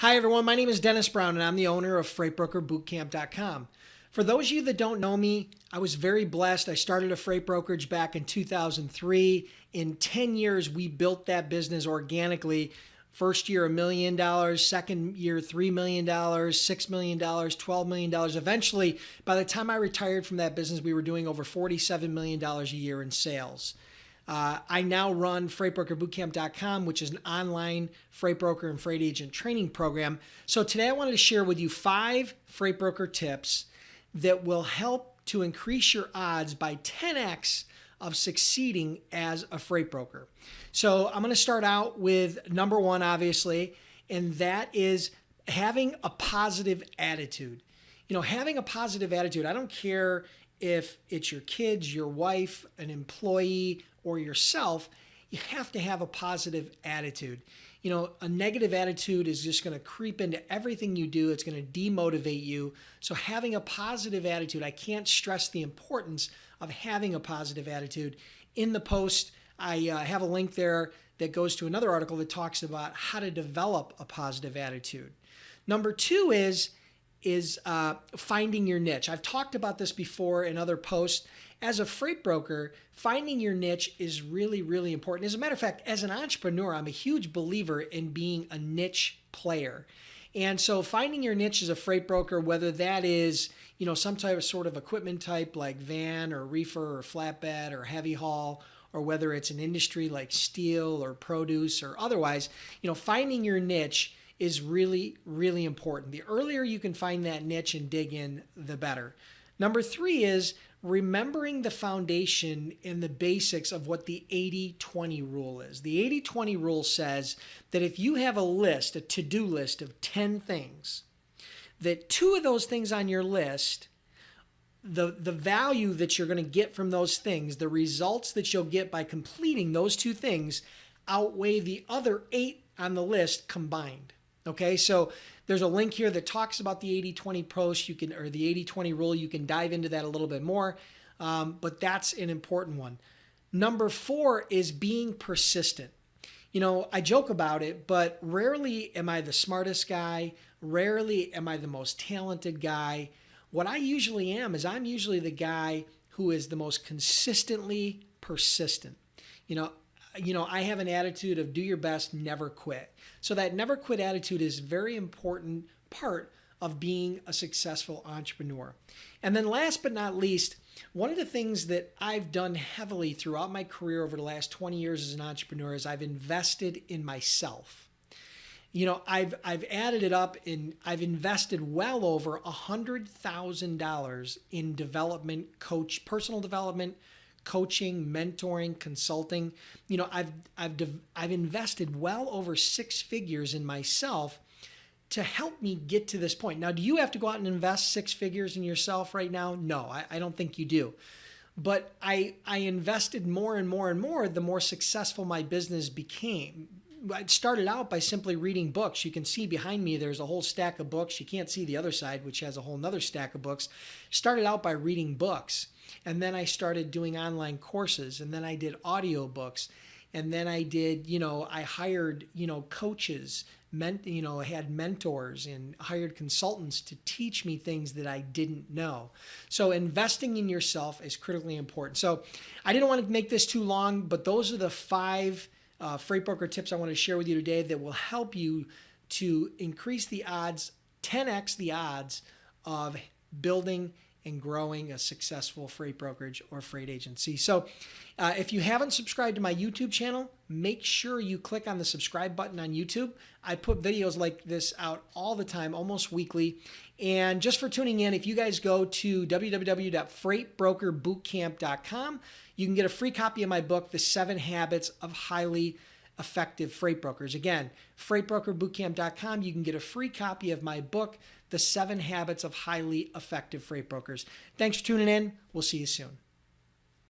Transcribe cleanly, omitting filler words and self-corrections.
Hi everyone, my name is Dennis Brown and I'm the owner of FreightBrokerBootcamp.com. For those of you that don't know me, I was very blessed. I started a freight brokerage back in 2003. In 10 years, we built that business organically. First year, $1 million. Second year, $3 million, $6 million, $12 million. Eventually, by the time I retired from that business, we were doing over $47 million a year in sales. I now run FreightBrokerBootcamp.com, which is an online freight broker and freight agent training program. So today I wanted to share with you 5 freight broker tips that will help to increase your odds by 10x of succeeding as a freight broker. So I'm going to start out with number 1, obviously, and that is having a positive attitude. You know, having a positive attitude, I don't care if it's your kids, your wife, an employee, or yourself, you have to have a positive attitude. You know, a negative attitude is just going to creep into everything you do. It's going to demotivate you. So having a positive attitude, I can't stress the importance of having a positive attitude. In the post, I have a link there that goes to another article that talks about how to develop a positive attitude. Number 2 is finding your niche. I've talked about this before in other posts. As a freight broker, finding your niche is really, really important. As a matter of fact, as an entrepreneur, I'm a huge believer in being a niche player. And so finding your niche as a freight broker, whether that is, you know, some type of sort of equipment type like van or reefer or flatbed or heavy haul, or whether it's an industry like steel or produce or otherwise, you know, finding your niche is really, really important. The earlier you can find that niche and dig in, the better. Number 3 is remembering the foundation and the basics of what the 80-20 rule is. The 80-20 rule says that if you have a list, a to-do list of 10 things, that 2 of those things on your list, the value that you're going to get from those things, the results that you'll get by completing those 2 things outweigh the other 8 on the list combined. Okay, so there's a link here that talks about the 80-20 post, or the 80-20 rule. You can dive into that a little bit more, but that's an important one. Number 4 is being persistent. You know, I joke about it, but rarely am I the smartest guy. Rarely am I the most talented guy. What I usually am is I'm usually the guy who is the most consistently persistent. You know, I have an attitude of do your best, never quit. So that never quit attitude is a very important part of being a successful entrepreneur. And then last but not least, one of the things that I've done heavily throughout my career over the last 20 years as an entrepreneur is I've invested in myself. You know, I've added it up and I've invested well over $100,000 in development, personal development, coaching, mentoring, consulting. You know, I've invested well over 6 figures in myself to help me get to this point. Now, do you have to go out and invest 6 figures in yourself right now? No, I don't think you do. But I invested more and more and more the more successful my business became. I started out by simply reading books. You can see behind me there's a whole stack of books. You can't see the other side, which has a whole nother stack of books. Started out by reading books. And then I started doing online courses. And then I did audiobooks. And then I did, I hired, coaches, I had mentors and hired consultants to teach me things that I didn't know. So investing in yourself is critically important. So I didn't want to make this too long, but those are the 5 freight broker tips I want to share with you today that will help you to increase the odds, 10x the odds of building and growing a successful freight brokerage or freight agency. So if you haven't subscribed to my YouTube channel, make sure you click on the subscribe button on YouTube. I put videos like this out all the time, almost weekly. And just for tuning in, if you guys go to www.freightbrokerbootcamp.com, you can get a free copy of my book, The 7 Habits of Highly Effective Freight Brokers. Again, freightbrokerbootcamp.com, you can get a free copy of my book, The 7 Habits of Highly Effective Freight Brokers. Thanks for tuning in. We'll see you soon.